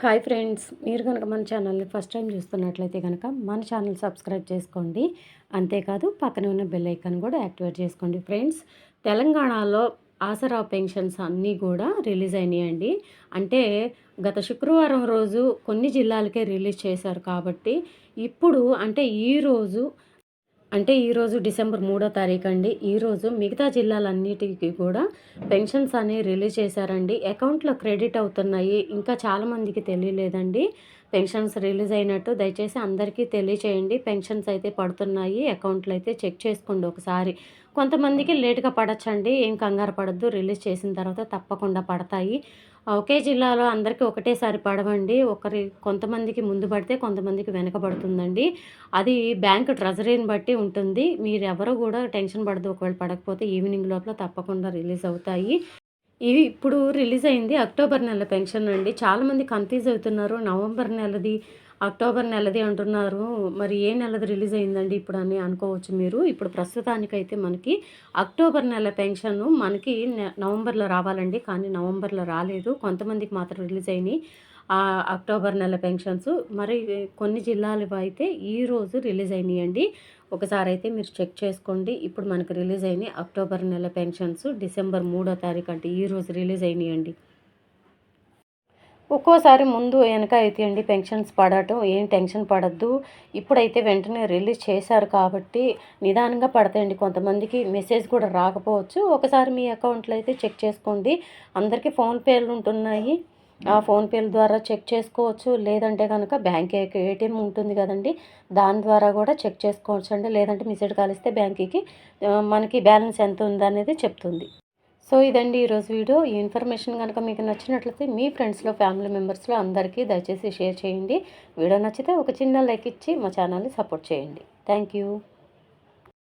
Hi friends, మీరు కనుక మన ఛానల్ని ఫస్ట్ టైం చూస్తున్నట్లయితే కనుక మన ఛానల్ సబ్స్క్రైబ్ చేసుకోండి. అంతేకాదు పక్కనే ఉన్న బెల్ ఐకాన్ కూడా యాక్టివేట్ చేసుకోండి. ఫ్రెండ్స్, తెలంగాణలో ఆసరా పెన్షన్స్ అన్నీ కూడా రిలీజ్ అయినాయండి. అంటే గత శుక్రవారం రోజు కొన్ని జిల్లాలకే రిలీజ్ చేశారు కాబట్టి ఇప్పుడు ఈరోజు డిసెంబర్ 3వ తారీఖు అండి. ఈరోజు మిగతా జిల్లాలన్నిటికీ కూడా పెన్షన్స్ అనేవి రిలీజ్ చేశారండి. అకౌంట్లో క్రెడిట్ అవుతున్నాయి. ఇంకా చాలామందికి తెలియలేదండి పెన్షన్స్ రిలీజ్ అయినట్టు. దయచేసి అందరికీ తెలియచేయండి. పెన్షన్స్ అయితే పడుతున్నాయి. అకౌంట్లో అయితే చెక్ చేసుకోండి ఒకసారి. కొంతమందికి లేట్గా పడచ్చండి. ఏం కంగారు పడద్దు. రిలీజ్ చేసిన తర్వాత తప్పకుండా పడతాయి. ఒకే జిల్లాలో అందరికీ ఒకటేసారి పడవండి. కొంతమందికి ముందు పడితే కొంతమందికి వెనకబడుతుందండి. అది బ్యాంక్ ట్రెజరీని బట్టి ఉంటుంది. మీరెవరు కూడా టెన్షన్ పడద్దు. ఒకవేళ పడకపోతే ఈవినింగ్ లోపల తప్పకుండా రిలీజ్ అవుతాయి. ఇవి ఇప్పుడు రిలీజ్ అయింది అక్టోబర్ నెల పెన్షన్ అండి. చాలామంది కన్ఫ్యూజ్ అవుతున్నారు. నవంబర్ నెలది, అక్టోబర్ నెలది అంటున్నారు. మరి ఏ నెలది రిలీజ్ అయిందండి ఇప్పుడు అని అనుకోవచ్చు మీరు. ఇప్పుడు ప్రస్తుతానికైతే మనకి అక్టోబర్ నెల పెన్షన్ మనకి నవంబర్లో రావాలండి. కానీ నవంబర్లో రాలేదు. కొంతమందికి మాత్రం రిలీజ్ అయినాయి అక్టోబర్ నెల పెన్షన్స్. మరి కొన్ని జిల్లాలు అయితే ఈరోజు రిలీజ్ అయినాయండి. ఒకసారి అయితే మీరు చెక్ చేసుకోండి. ఇప్పుడు మనకు రిలీజ్ అయినాయి అక్టోబర్ నెల పెన్షన్స్. డిసెంబర్ 3వ తారీఖు అంటే ఈరోజు రిలీజ్ అయినాయండి. ఒక్కోసారి ముందు వెనక అయితే అండి పెన్షన్స్ పడటం ఏం టెన్షన్ పడద్దు. ఇప్పుడైతే వెంటనే రిలీజ్ చేశారు కాబట్టి నిదానంగా పడతాయండి. కొంతమందికి మెసేజ్ కూడా రాకపోవచ్చు. ఒకసారి మీ అకౌంట్లో అయితే చెక్ చేసుకోండి. అందరికీ ఫోన్పేలు ఉంటున్నాయి. ఆ ఫోన్పేల ద్వారా చెక్ చేసుకోవచ్చు. లేదంటే కనుక బ్యాంక్ ఏటీఎం ఉంటుంది కదండి, దాని ద్వారా కూడా చెక్ చేసుకోవచ్చు అండి. లేదంటే మెసేజ్ కాలిస్తే బ్యాంక్కి మనకి బ్యాలెన్స్ ఎంత ఉందనేది చెప్తుంది. సో ఇదండి ఈరోజు వీడియో. ఈ ఇన్ఫర్మేషన్ కనుక మీకు నచ్చినట్లయితే మీ ఫ్రెండ్స్లో, ఫ్యామిలీ మెంబర్స్లో అందరికీ దయచేసి షేర్ చేయండి. వీడియో నచ్చితే ఒక చిన్న లైక్ ఇచ్చి మా ఛానల్ని సపోర్ట్ చేయండి. Thank you.